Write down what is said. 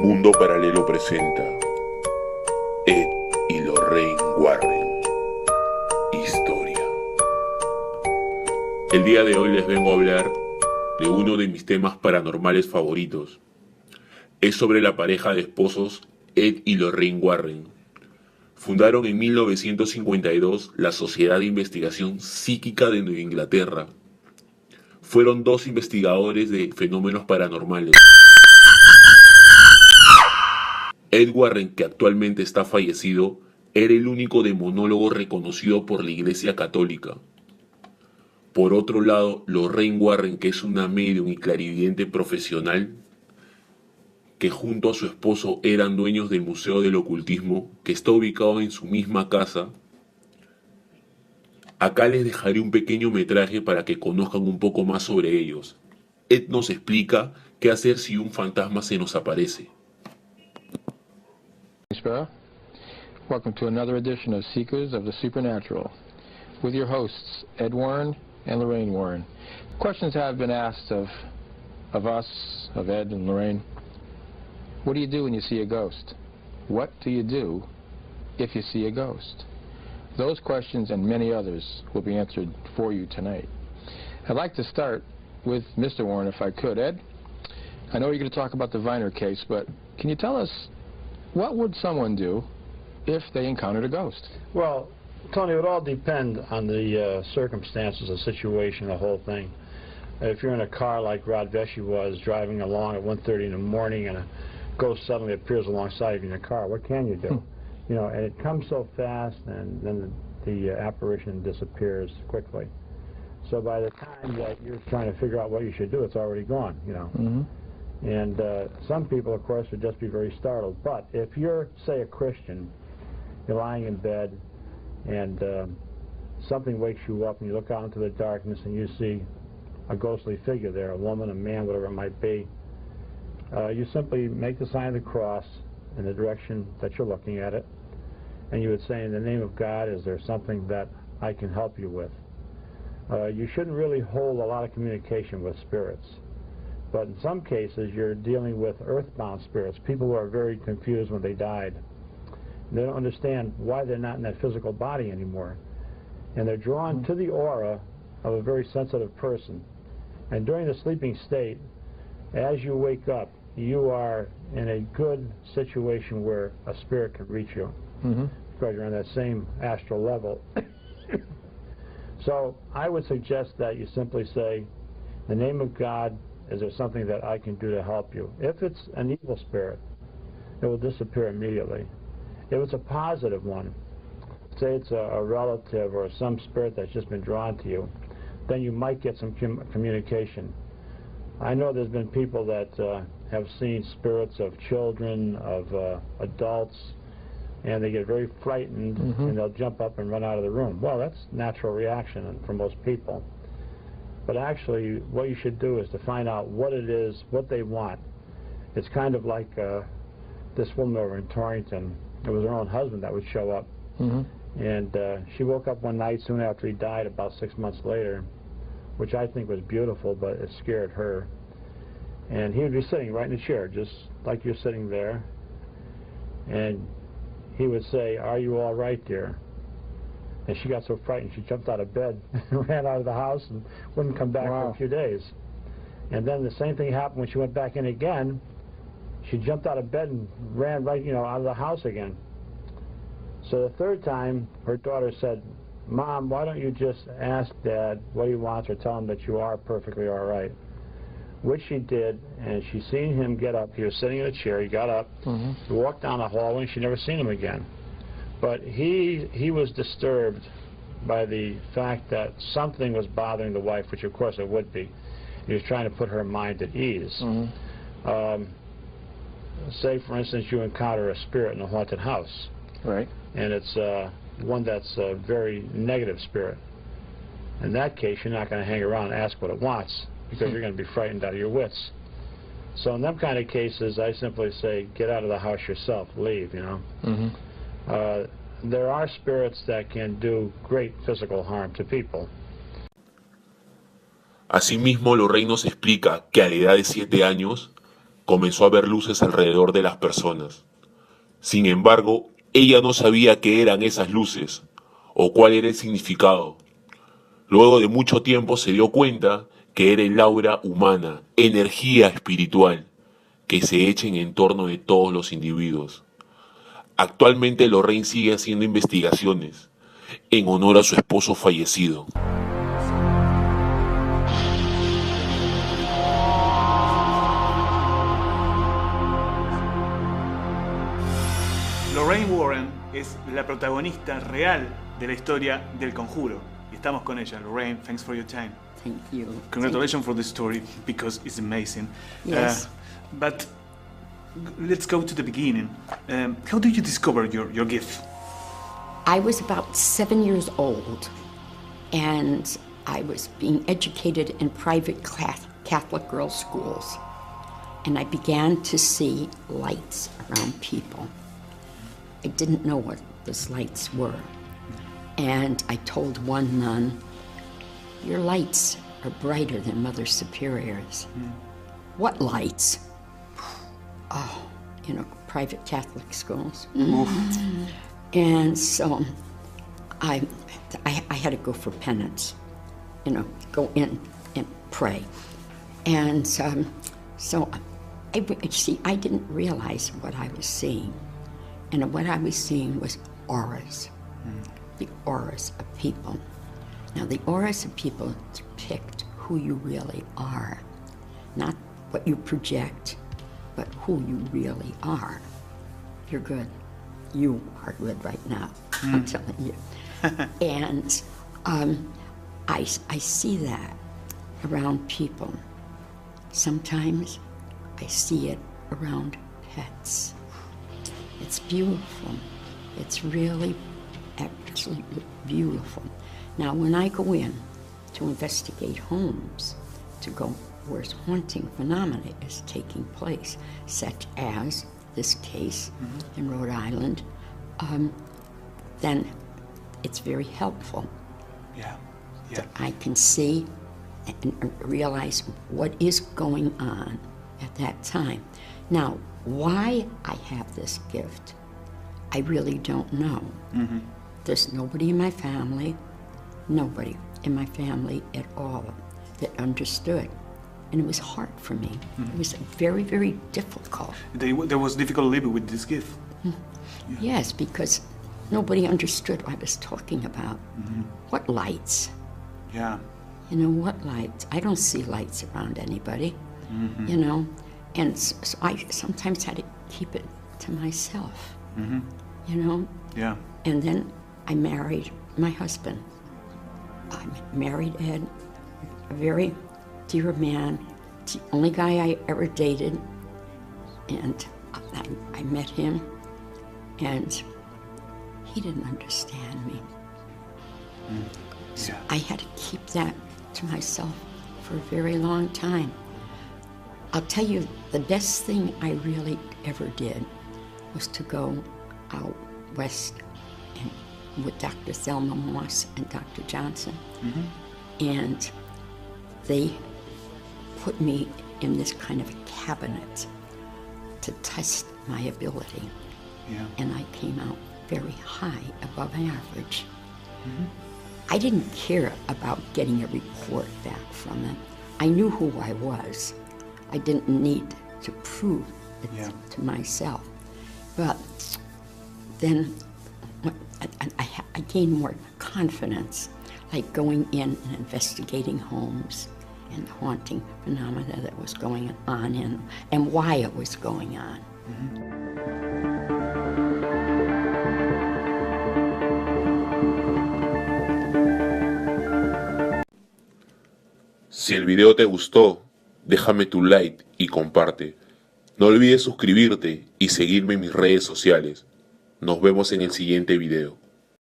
Mundo Paralelo presenta Ed y Lorraine Warren. Historia. El día de hoy les vengo a hablar de uno de mis temas paranormales favoritos. Es sobre la pareja de esposos Ed y Lorraine Warren. Fundaron en 1952 la Sociedad de Investigación Psíquica de Nueva Inglaterra. Fueron dos investigadores de fenómenos paranormales. Ed Warren, que actualmente está fallecido, era el único demonólogo reconocido por la Iglesia Católica. Por otro lado, Lorraine Warren, que es una medium y clarividente profesional, que junto a su esposo eran dueños del Museo del Ocultismo, que está ubicado en su misma casa. Acá les dejaré un pequeño metraje para que conozcan un poco más sobre ellos. Ed nos explica qué hacer si un fantasma se nos aparece. Espero. Welcome to another edition of Seekers of the Supernatural with your hosts Ed Warren and Lorraine Warren. Questions have been asked of us, of Ed and Lorraine. What do you do when you see a ghost? What do you do if you see a ghost? Those questions and many others will be answered for you tonight. I'd like to start with Mr. Warren, if I could. Ed, I know you're going to talk about the Viner case, but can you tell us, what would someone do if they encountered a ghost? Well, Tony, it would all depend on the circumstances, the situation, the whole thing. If you're in a car like Rod Vesey was, driving along at 1:30 in the morning and a ghost suddenly appears alongside of you in your car, what can you do? You know, and it comes so fast, and then the apparition disappears quickly. So by the time that you're trying to figure out what you should do, it's already gone, you know. And some people, of course, would just be very startled. But if you're, say, a Christian, you're lying in bed, and something wakes you up, and you look out into the darkness, and you see a ghostly figure there, a woman, a man, whatever it might be, you simply make the sign of the cross in the direction that you're looking at it, and you would say, in the name of God, is there something that I can help you with? You shouldn't really hold a lot of communication with spirits. But in some cases, you're dealing with earthbound spirits, people who are very confused when they died. They don't understand why they're not in that physical body anymore. And they're drawn to the aura of a very sensitive person. And during the sleeping state, as you wake up, you are in a good situation where a spirit can reach you. Because you're on that same astral level. So I would suggest that you simply say, in the name of God, is there something that I can do to help you? If it's an evil spirit, it will disappear immediately. If it's a positive one, say it's a relative or some spirit that's just been drawn to you, then you might get some communication. I know there's been people that have seen spirits of children, of adults, and they get very frightened, and they'll jump up and run out of the room. Well, that's natural reaction for most people. But actually, what you should do is to find out what it is, what they want. It's kind of like this woman over in Torrington. It was her own husband that would show up. And she woke up one night soon after he died, about 6 months later, which I think was beautiful, but it scared her. And he would be sitting right in the chair, just like you're sitting there. And he would say, "Are you all right, dear?" And she got so frightened, she jumped out of bed and ran out of the house and wouldn't come back for a few days. And then the same thing happened when she went back in again. She jumped out of bed and ran right, you know, out of the house again. So the third time, her daughter said, "Mom, why don't you just ask Dad what he wants or tell him that you are perfectly all right?" Which she did, and she seen him get up. He was sitting in a chair. He got up, he walked down the hallway, and she never seen him again. But he was disturbed by the fact that something was bothering the wife, which of course it would be. He was trying to put her mind at ease. Say, for instance, you encounter a spirit in a haunted house. Right. And it's one that's a very negative spirit. In that case, you're not going to hang around and ask what it wants, because you're going to be frightened out of your wits. So in them kind of cases, I simply say, get out of the house yourself, leave, you know. There are spirits that can do great physical harm to people. Asimismo, Lorraine nos explica que a la edad de 7 años comenzó a ver luces alrededor de las personas. Sin embargo, ella no sabía qué eran esas luces o cuál era el significado. Luego de mucho tiempo se dio cuenta que era el aura humana, energía espiritual, que se echa en torno de todos los individuos. Actualmente LORRAINE sigue haciendo investigaciones en honor a su esposo fallecido. Lorraine Warren es la protagonista real de la historia del Conjuro. Y estamos con ella. Lorraine, thanks for your time. Thank you. Congratulations for the story, because it's amazing. Yes. But let's go to the beginning. How did you discover your gift? I was about 7 years old, and I was being educated in private Catholic girls' schools. And I began to see lights around people. I didn't know what those lights were. And I told one nun, "Your lights are brighter than Mother Superior's." What lights? Oh, private Catholic schools. And so I had to go for penance, go in and pray. And so I didn't realize what I was seeing. And what I was seeing was auras, the auras of people. Now, the auras of people depict who you really are, not what you project, but who you really are. You're good. You are good right now, I'm telling you. And I see that around people. Sometimes I see it around pets. It's beautiful. It's really absolutely beautiful. Now, when I go in to investigate homes, to go where haunting phenomena is taking place, such as this case in Rhode Island, then it's very helpful. Yeah. That I can see and realize what is going on at that time. Now, why I have this gift, I really don't know. There's nobody in my family at all that understood. And it was hard for me. It was very, very difficult. There was difficult living with this gift. Yes, because nobody understood what I was talking about. What lights? Yeah. What lights? I don't see lights around anybody, And so I sometimes had to keep it to myself, Yeah. And then I married my husband. I married Ed, a very dear man, the only guy I ever dated. And I met him, and he didn't understand me. So I had to keep that to myself for a very long time. I'll tell you, the best thing I really ever did was to go out west and with Dr. Thelma Moss and Dr. Johnson. And they put me in this kind of a cabinet to test my ability. Yeah. And I came out very high, above average. I didn't care about getting a report back from them. I knew who I was. I didn't need to prove it to myself. But then I gained more confidence, like going in and investigating homes and haunting phenomena that was going on and why it was going on. Si el video te gustó, déjame tu like y comparte. No olvides suscribirte y seguirme en mis redes sociales. Nos vemos en el siguiente video.